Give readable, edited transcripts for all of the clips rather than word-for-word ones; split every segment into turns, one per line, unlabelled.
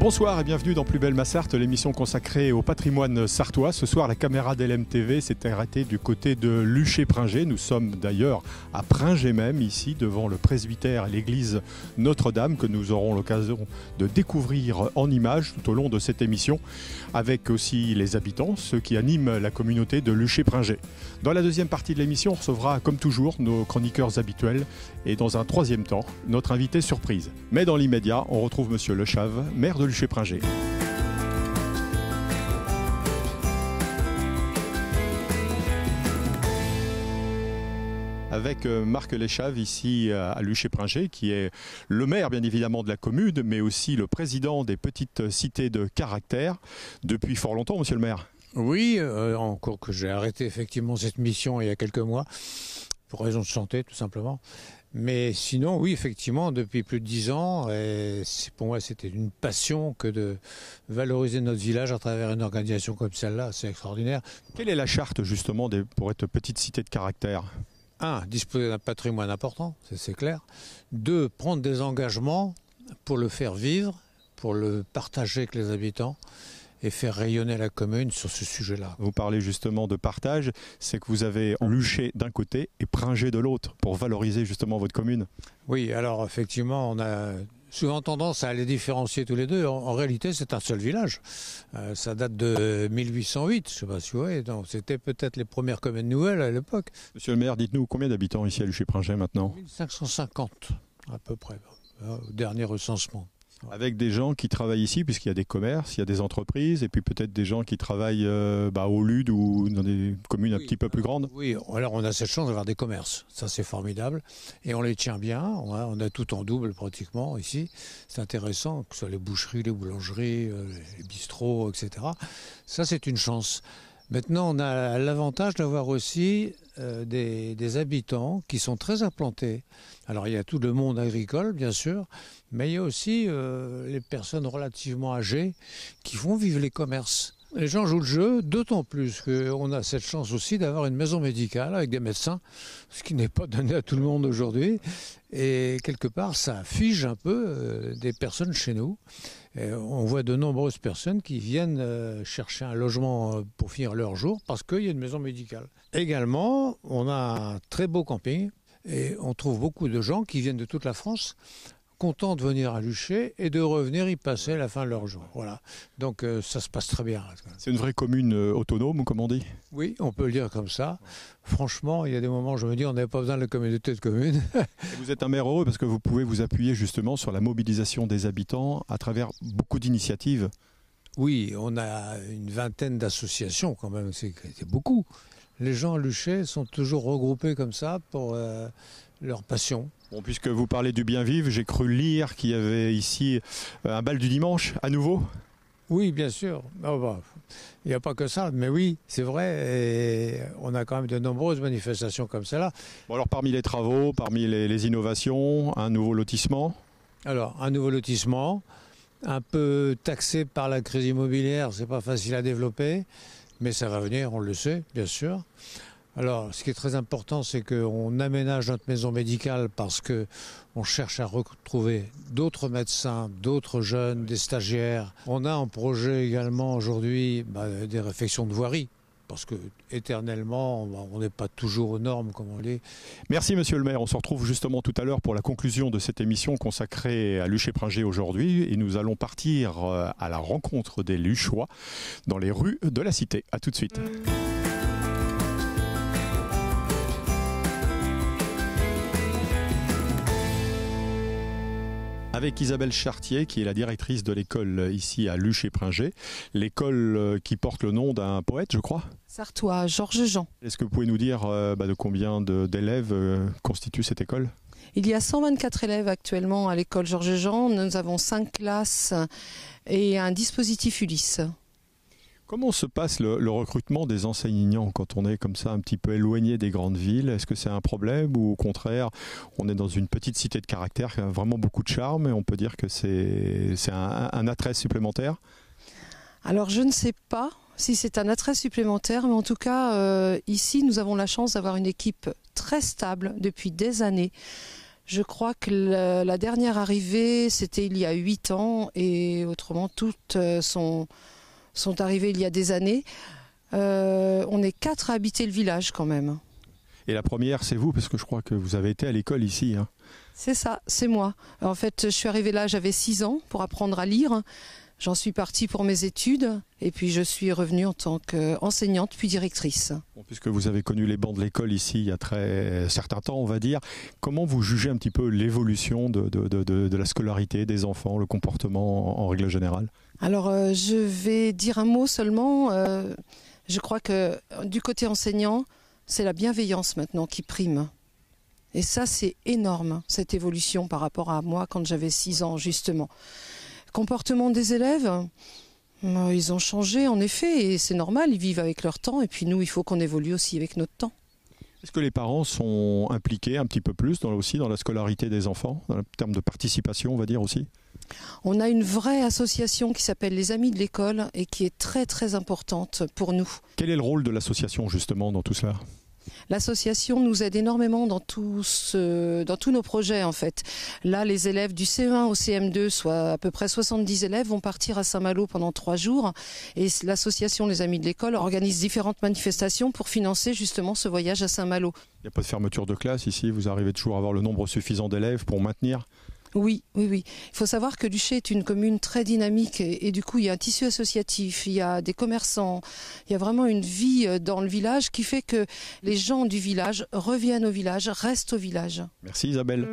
Bonsoir et bienvenue dans Plus belle ma Sarthe, l'émission consacrée au patrimoine sartois. Ce soir, la caméra d'LMTV s'est arrêtée du côté de Luché-Pringé. Nous sommes d'ailleurs à Pringé même, ici, devant le presbytère et l'église Notre-Dame, que nous aurons l'occasion de découvrir en images tout au long de cette émission, avec aussi les habitants, ceux qui animent la communauté de Luché-Pringé. Dans la deuxième partie de l'émission, on recevra, comme toujours, nos chroniqueurs habituels et dans un troisième temps, notre invité surprise. Mais dans l'immédiat, on retrouve Monsieur Le Chave, maire de Luché-Pringé. Avec Marc Leschave ici à Luché-Pringé, qui est le maire bien évidemment de la commune, mais aussi le président des petites cités de caractère depuis fort longtemps, monsieur le maire.
Oui, encore que j'ai arrêté effectivement cette mission il y a quelques mois, pour raison de santé tout simplement. Mais sinon, oui, effectivement, depuis plus de 10 ans, et pour moi c'était une passion que de valoriser notre village à travers une organisation comme celle-là, c'est extraordinaire.
Quelle est la charte justement pour être petite cité de caractère ?
1. Disposer d'un patrimoine important, c'est clair. 2. Prendre des engagements pour le faire vivre, pour le partager avec les habitants et faire rayonner la commune sur ce sujet-là.
Vous parlez justement de partage, c'est que vous avez Luché d'un côté et Pringé de l'autre pour valoriser justement votre commune.
Oui, alors effectivement, on a souvent tendance à les différencier tous les deux. En réalité, c'est un seul village. Ça date de 1808, je ne sais pas si vous voyez. Donc, c'était peut-être les premières communes nouvelles à l'époque.
Monsieur le maire, dites-nous combien d'habitants ici à Luché-Pringé maintenant ?
1550 à peu près, au dernier recensement.
Avec des gens qui travaillent ici, puisqu'il y a des commerces, il y a des entreprises, et puis peut-être des gens qui travaillent au Lude ou dans des communes un petit peu plus grandes.
Oui, alors on a cette chance d'avoir des commerces, ça c'est formidable, et on les tient bien, on a tout en double pratiquement ici, c'est intéressant, que ce soit les boucheries, les boulangeries, les bistrots, etc. Ça c'est une chance. Maintenant on a l'avantage d'avoir aussi des habitants qui sont très implantés. Alors il y a tout le monde agricole bien sûr, mais il y a aussi les personnes relativement âgées qui font vivre les commerces. Les gens jouent le jeu, d'autant plus qu'on a cette chance aussi d'avoir une maison médicale avec des médecins, ce qui n'est pas donné à tout le monde aujourd'hui. Et quelque part, ça fige un peu des personnes chez nous. Et on voit de nombreuses personnes qui viennent chercher un logement pour finir leur jour parce qu'il y a une maison médicale. Également, on a un très beau camping et on trouve beaucoup de gens qui viennent de toute la France, contents de venir à Luché et de revenir y passer la fin de leur jour. Voilà. Donc ça se passe très bien.
C'est une vraie commune autonome, comme on dit ?
Oui, on peut le dire comme ça. Franchement, il y a des moments où je me dis on n'avait pas besoin de la communauté de communes.
Vous êtes un maire heureux parce que vous pouvez vous appuyer justement sur la mobilisation des habitants à travers beaucoup d'initiatives.
Oui, on a une vingtaine d'associations quand même, c'est beaucoup. Les gens à Luché sont toujours regroupés comme ça pour leur passion.
Bon, puisque vous parlez du bien vivre, j'ai cru lire qu'il y avait ici un bal du dimanche, à nouveau.
Oui, bien sûr. Il n'y a pas que ça, mais oui, c'est vrai. Et on a quand même de nombreuses manifestations comme celle-là.
Bon, alors parmi les travaux, parmi les innovations, un nouveau lotissement.
Alors, un nouveau lotissement, un peu taxé par la crise immobilière, c'est pas facile à développer, mais ça va venir, on le sait, bien sûr. Alors, ce qui est très important, c'est qu'on aménage notre maison médicale parce qu'on cherche à retrouver d'autres médecins, d'autres jeunes, des stagiaires. On a en projet également aujourd'hui des réfections de voirie parce que éternellement, on n'est pas toujours aux normes comme on l'est.
Merci monsieur le maire, on se retrouve justement tout à l'heure pour la conclusion de cette émission consacrée à Luché-Pringé aujourd'hui et nous allons partir à la rencontre des Luchois dans les rues de la cité. A tout de suite. Avec Isabelle Chartier, qui est la directrice de l'école ici à Luché-Pringé, l'école qui porte le nom d'un poète, je crois.
Sartois, Georges Jean.
Est-ce que vous pouvez nous dire de combien d'élèves constitue cette école ?
Il y a 124 élèves actuellement à l'école Georges Jean. Nous avons 5 classes et un dispositif Ulysse.
Comment se passe le recrutement des enseignants quand on est comme ça un petit peu éloigné des grandes villes ? Est-ce que c'est un problème ou au contraire, on est dans une petite cité de caractère qui a vraiment beaucoup de charme et on peut dire que c'est un attrait supplémentaire ?
Alors je ne sais pas si c'est un attrait supplémentaire, mais en tout cas ici nous avons la chance d'avoir une équipe très stable depuis des années. Je crois que la dernière arrivée, c'était il y a 8 ans et autrement, toutes sont arrivées il y a des années. On est 4 à habiter le village quand même.
Et la première, c'est vous, parce que je crois que vous avez été à l'école ici. Hein.
C'est ça, c'est moi. En fait, je suis arrivée là, j'avais 6 ans pour apprendre à lire. J'en suis partie pour mes études et puis je suis revenue en tant qu'enseignante puis directrice.
Bon, puisque vous avez connu les bancs de l'école ici il y a très certain temps, on va dire, comment vous jugez un petit peu l'évolution de la scolarité des enfants, le comportement en règle générale?
Alors, je vais dire un mot seulement. Je crois que du côté enseignant, c'est la bienveillance maintenant qui prime. Et ça, c'est énorme, cette évolution par rapport à moi quand j'avais 6 ans, justement. Comportement des élèves, ils ont changé en effet, et c'est normal, ils vivent avec leur temps, et puis nous, il faut qu'on évolue aussi avec notre temps.
Est-ce que les parents sont impliqués un petit peu plus aussi dans la scolarité des enfants, en termes de participation, on va dire aussi?
On a une vraie association qui s'appelle les Amis de l'école et qui est très très importante pour nous.
Quel est le rôle de l'association justement dans tout cela?
L'association nous aide énormément dans tous nos projets en fait. Là, les élèves du CE1 au CM2, soit à peu près 70 élèves, vont partir à Saint-Malo pendant 3 jours. Et l'association Les Amis de l'école organise différentes manifestations pour financer justement ce voyage à Saint-Malo.
Il n'y a pas de fermeture de classe ici? Vous arrivez toujours à avoir le nombre suffisant d'élèves pour maintenir?
Oui. Il faut savoir que Luché est une commune très dynamique et du coup il y a un tissu associatif, il y a des commerçants, il y a vraiment une vie dans le village qui fait que les gens du village reviennent au village, restent au village.
Merci Isabelle.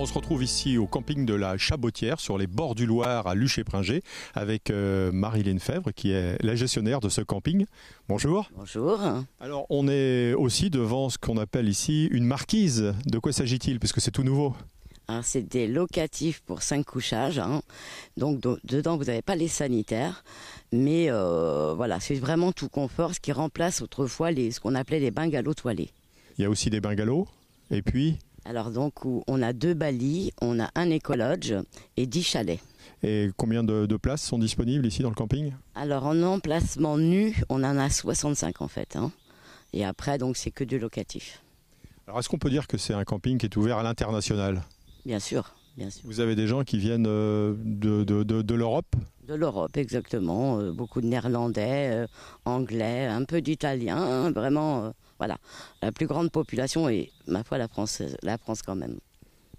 On se retrouve ici au camping de la Chabotière, sur les bords du Loir à Luché-Pringé, avec Marie-Léne Fèvre, qui est la gestionnaire de ce camping. Bonjour.
Bonjour.
Alors, on est aussi devant ce qu'on appelle ici une marquise. De quoi s'agit-il, puisque c'est tout nouveau?
Alors, c'est des locatifs pour 5 couchages. Hein. Donc, dedans, vous n'avez pas les sanitaires. Mais voilà, c'est vraiment tout confort, ce qui remplace autrefois ce qu'on appelait les bungalows toilés.
Il y a aussi des bungalows. Et puis...
Alors donc, on a 2 balis, on a un écolodge et 10 chalets.
Et combien de places sont disponibles ici dans le camping?
Alors en emplacement nu, on en a 65 en fait. Hein. Et après, donc c'est que du locatif.
Alors est-ce qu'on peut dire que c'est un camping qui est ouvert à l'international?
Bien sûr, bien sûr.
Vous avez des gens qui viennent de l'Europe?
De l'Europe, exactement. Beaucoup de néerlandais, anglais, un peu d'italien, hein, vraiment... Voilà, la plus grande population est, ma foi, la France quand même.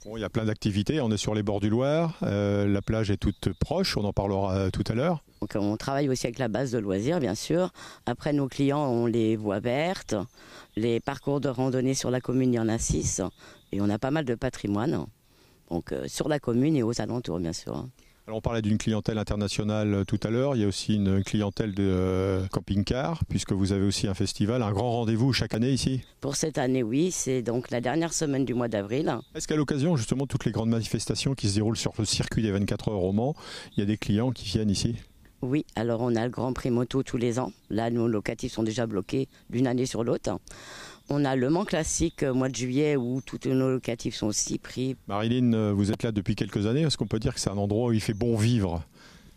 Bon, il y a plein d'activités, on est sur les bords du Loir, la plage est toute proche, on en parlera tout à l'heure.
Donc, on travaille aussi avec la base de loisirs, bien sûr. Après, nos clients ont les voies vertes, les parcours de randonnée sur la commune, il y en a 6, et on a pas mal de patrimoine, donc sur la commune et aux alentours, bien sûr.
Alors on parlait d'une clientèle internationale tout à l'heure, il y a aussi une clientèle de camping-car, puisque vous avez aussi un festival, un grand rendez-vous chaque année ici?
Pour cette année, oui, c'est donc la dernière semaine du mois d'avril.
Est-ce qu'à l'occasion justement de toutes les grandes manifestations qui se déroulent sur le circuit des 24 heures au Mans, il y a des clients qui viennent ici?
Oui, alors on a le Grand Prix moto tous les ans. Là, nos locatifs sont déjà bloqués d'une année sur l'autre. On a le Mans Classique mois de juillet où tous nos locatifs sont aussi pris.
Marie-Léne, vous êtes là depuis quelques années. Est-ce qu'on peut dire que c'est un endroit où il fait bon vivre?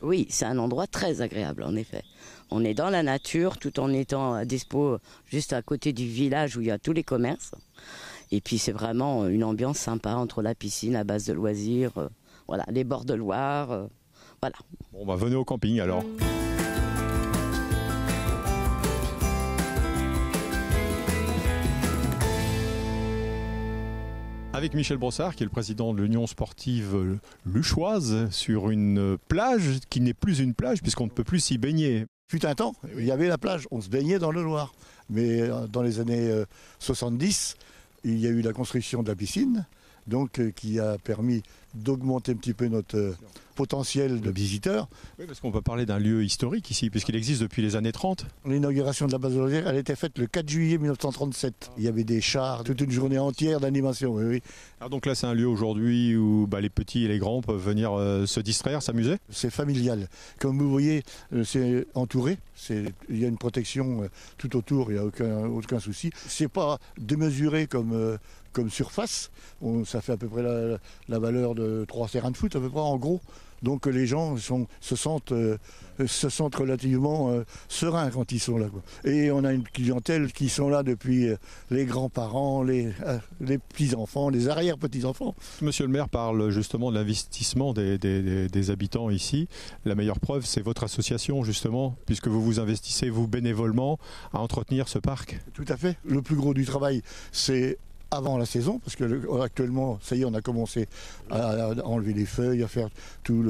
Oui, c'est un endroit très agréable en effet. On est dans la nature tout en étant à dispo juste à côté du village où il y a tous les commerces. Et puis c'est vraiment une ambiance sympa entre la piscine, la base de loisirs, voilà, les bords de Loire. Voilà.
Bon, bah, venez au camping alors. Avec Michel Brossard, qui est le président de l'Union sportive luchoise, sur une plage qui n'est plus une plage, puisqu'on ne peut plus s'y baigner.
Fut un temps, il y avait la plage, on se baignait dans le Loir. Mais dans les années 70, il y a eu la construction de la piscine, donc qui a permis d'augmenter un petit peu notre potentiel de visiteurs.
Oui, parce qu'on peut parler d'un lieu historique ici, puisqu'il existe depuis les années 30.
L'inauguration de la base de loisirs, elle a été faite le 4 juillet 1937. Il y avait des chars, toute une journée entière d'animation. Oui.
Alors donc là, c'est un lieu aujourd'hui où les petits et les grands peuvent venir se distraire, s'amuser.
C'est familial. Comme vous voyez, c'est entouré. Il y a une protection tout autour, il n'y a aucun souci. C'est pas démesuré comme surface. Ça fait à peu près la valeur de 3 terrains de foot à peu près en gros. Donc les gens se sentent relativement sereins quand ils sont là, quoi. Et on a une clientèle qui sont là depuis les grands-parents, les petits-enfants, les arrière-petits-enfants.
Monsieur le maire parle justement de l'investissement des habitants ici. La meilleure preuve, c'est votre association justement, puisque vous vous investissez, vous bénévolement, à entretenir ce parc.
Tout à fait. Le plus gros du travail, c'est avant la saison, parce que actuellement, ça y est, on a commencé à enlever les feuilles, à faire tout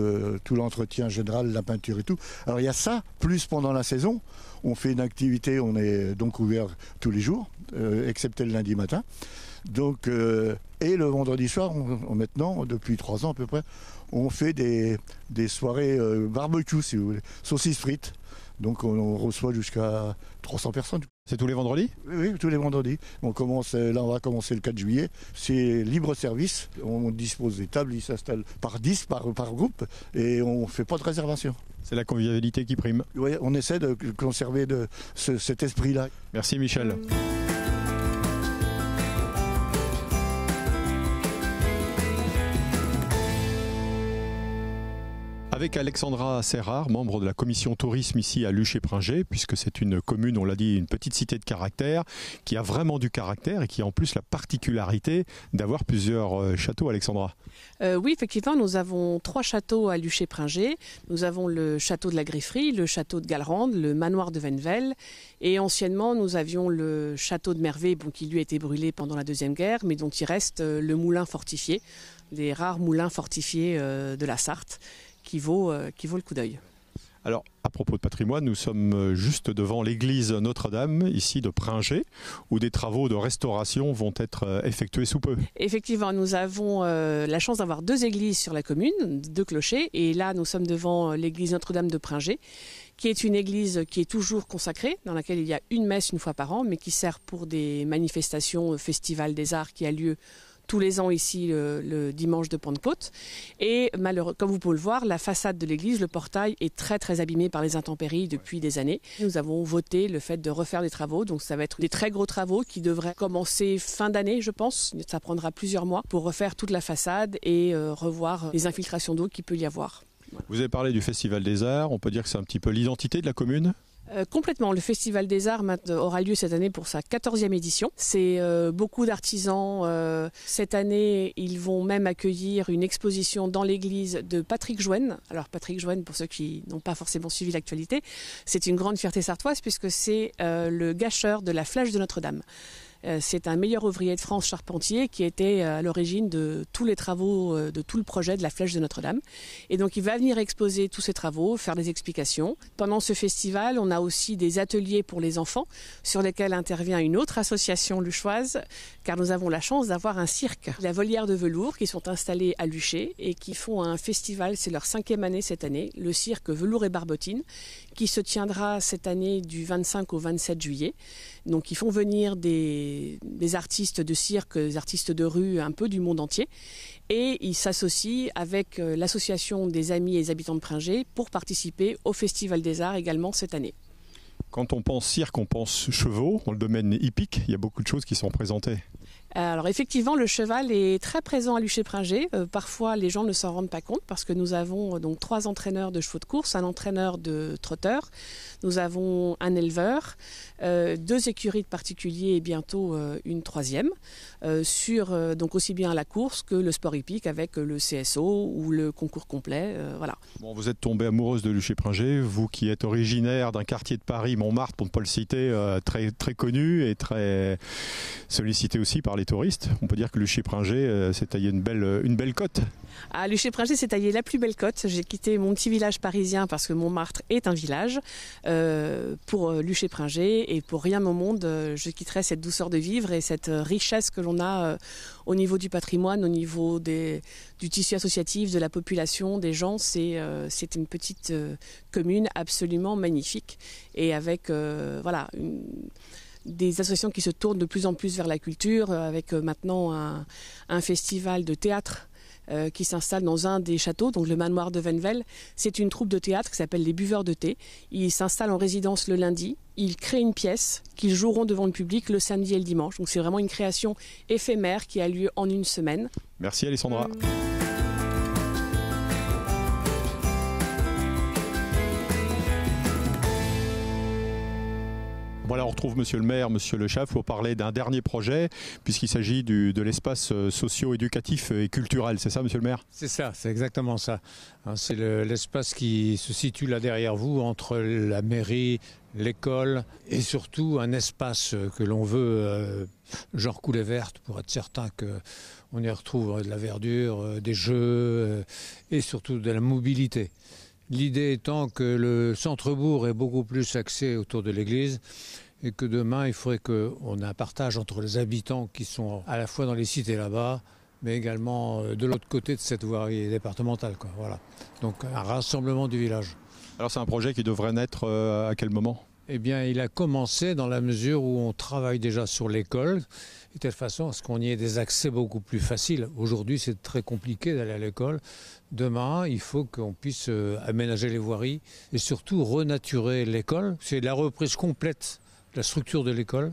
l'entretien général, la peinture et tout. Alors il y a ça, plus pendant la saison, on fait une activité, on est donc ouvert tous les jours, excepté le lundi matin. Donc, et le vendredi soir, maintenant, depuis 3 ans à peu près, on fait des soirées barbecue, si vous voulez, saucisses frites. Donc on reçoit jusqu'à 300 personnes.
C'est tous les vendredis ?
Oui, tous les vendredis. On va commencer le 4 juillet. C'est libre service. On dispose des tables, ils s'installent par 10, par groupe, et on ne fait pas de réservation.
C'est la convivialité qui prime.
Oui, on essaie de conserver cet esprit-là.
Merci Michel. Avec Alexandra Serrard, membre de la commission tourisme ici à Luché-Pringé, puisque c'est une commune, on l'a dit, une petite cité de caractère, qui a vraiment du caractère et qui a en plus la particularité d'avoir plusieurs châteaux, Alexandra.
Oui, effectivement, nous avons 3 châteaux à Luché-Pringé. Nous avons le château de la Grifferie, le château de Gallerande, le manoir de Vennevel. Et anciennement, nous avions le château de Mervet, qui lui a été brûlé pendant la Deuxième Guerre, mais dont il reste le moulin fortifié, les rares moulins fortifiés de la Sarthe, qui vaut le coup d'œil.
Alors, à propos de patrimoine, nous sommes juste devant l'église Notre-Dame, ici de Pringé, où des travaux de restauration vont être effectués sous peu.
Effectivement, nous avons la chance d'avoir 2 églises sur la commune, 2 clochers, et là nous sommes devant l'église Notre-Dame de Pringé, qui est une église qui est toujours consacrée, dans laquelle il y a une messe une fois par an, mais qui sert pour des manifestations, Festival des Arts qui a lieu tous les ans ici le dimanche de Pentecôte. Et comme vous pouvez le voir, la façade de l'église, le portail est très très abîmé par les intempéries depuis des années. Nous avons voté le fait de refaire des travaux, donc ça va être des très gros travaux qui devraient commencer fin d'année, je pense. Ça prendra plusieurs mois pour refaire toute la façade et revoir les infiltrations d'eau qu'il peut y avoir.
Vous avez parlé du Festival des Arts, on peut dire que c'est un petit peu l'identité de la commune ?
Complètement. Le Festival des Arts aura lieu cette année pour sa 14e édition. C'est beaucoup d'artisans. Cette année, ils vont même accueillir une exposition dans l'église de Patrick Joine. Alors Patrick Joine, pour ceux qui n'ont pas forcément suivi l'actualité, c'est une grande fierté sartoise puisque c'est le gâcheur de la flèche de Notre-Dame. C'est un meilleur ouvrier de France charpentier qui était à l'origine de tous les travaux, de tout le projet de la flèche de Notre-Dame. Et donc il va venir exposer tous ses travaux, faire des explications. Pendant ce festival, on a aussi des ateliers pour les enfants sur lesquels intervient une autre association luchoise, car nous avons la chance d'avoir un cirque, la Volière de Velours, qui sont installés à Luché et qui font un festival, c'est leur 5e année cette année, le cirque Velours et Barbotine, qui se tiendra cette année du 25 au 27 juillet. Donc ils font venir des artistes de cirque, des artistes de rue, un peu du monde entier. Et ils s'associent avec l'association des amis et des habitants de Pringé pour participer au Festival des Arts également cette année.
Quand on pense cirque, on pense chevaux. Dans le domaine hippique, il y a beaucoup de choses qui sont présentées.
Alors effectivement, le cheval est très présent à Luché-Pringé. Parfois, les gens ne s'en rendent pas compte parce que nous avons donc 3 entraîneurs de chevaux de course, un entraîneur de trotteurs, nous avons un éleveur, 2 écuries de particuliers et bientôt une 3e, sur donc aussi bien la course que le sport hippique avec le CSO ou le concours complet. Voilà.
Bon, vous êtes tombée amoureuse de Luché-Pringé, vous qui êtes originaire d'un quartier de Paris, Montmartre, pour ne pas le citer, très, très connu et très sollicité aussi par les touristes. On peut dire que Luché-Pringé s'est taillé une belle cote.
À Luché-Pringé s'est taillé la plus belle cote. J'ai quitté mon petit village parisien parce que Montmartre est un village pour Luché-Pringé et pour rien au monde je quitterai cette douceur de vivre et cette richesse que l'on a au niveau du patrimoine, au niveau du tissu associatif, de la population, des gens. C'est une petite commune absolument magnifique et avec des associations qui se tournent de plus en plus vers la culture, avec maintenant un festival de théâtre qui s'installe dans un des châteaux, donc le manoir de Vennevel. C'est une troupe de théâtre qui s'appelle les Buveurs de thé. Ils s'installent en résidence le lundi. Ils créent une pièce qu'ils joueront devant le public le samedi et le dimanche. Donc c'est vraiment une création éphémère qui a lieu en une semaine.
Merci Alessandra. Voilà, on retrouve monsieur le maire, monsieur le chef pour parler d'un dernier projet, puisqu'il s'agit de l'espace socio-éducatif et culturel. C'est ça, monsieur le maire?
C'est ça, c'est exactement ça. C'est l'espace qui se situe là derrière vous, entre la mairie, l'école, et surtout un espace que l'on veut genre coulée verte, pour être certain qu'on y retrouve de la verdure, des jeux et surtout de la mobilité. L'idée étant que le centre-bourg est beaucoup plus axé autour de l'église et que demain, il faudrait qu'on ait un partage entre les habitants qui sont à la fois dans les cités là-bas, mais également de l'autre côté de cette voirie départementale, quoi. Voilà. Donc un rassemblement du village.
Alors c'est un projet qui devrait naître à quel moment?
Eh bien, il a commencé dans la mesure où on travaille déjà sur l'école, de telle façon à ce qu'on y ait des accès beaucoup plus faciles. Aujourd'hui, c'est très compliqué d'aller à l'école. Demain, il faut qu'on puisse aménager les voiries et surtout renaturer l'école. C'est la reprise complète de la structure de l'école,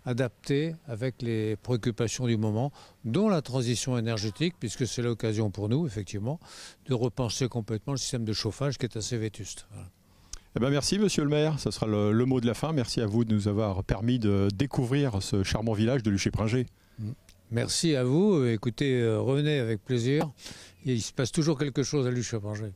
adaptée avec les préoccupations du moment, dont la transition énergétique, puisque c'est l'occasion pour nous, effectivement, de repenser complètement le système de chauffage qui est assez vétuste. Voilà.
Eh bien, merci monsieur le maire, ce sera le mot de la fin. Merci à vous de nous avoir permis de découvrir ce charmant village de Luché-Pringé.
Merci à vous, écoutez, revenez avec plaisir. Il se passe toujours quelque chose à Luché-Pringé.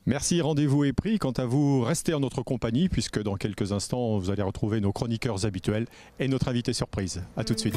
Merci, rendez-vous est pris. Quant à vous, restez en notre compagnie puisque dans quelques instants, vous allez retrouver nos chroniqueurs habituels et notre invité surprise. A tout de suite.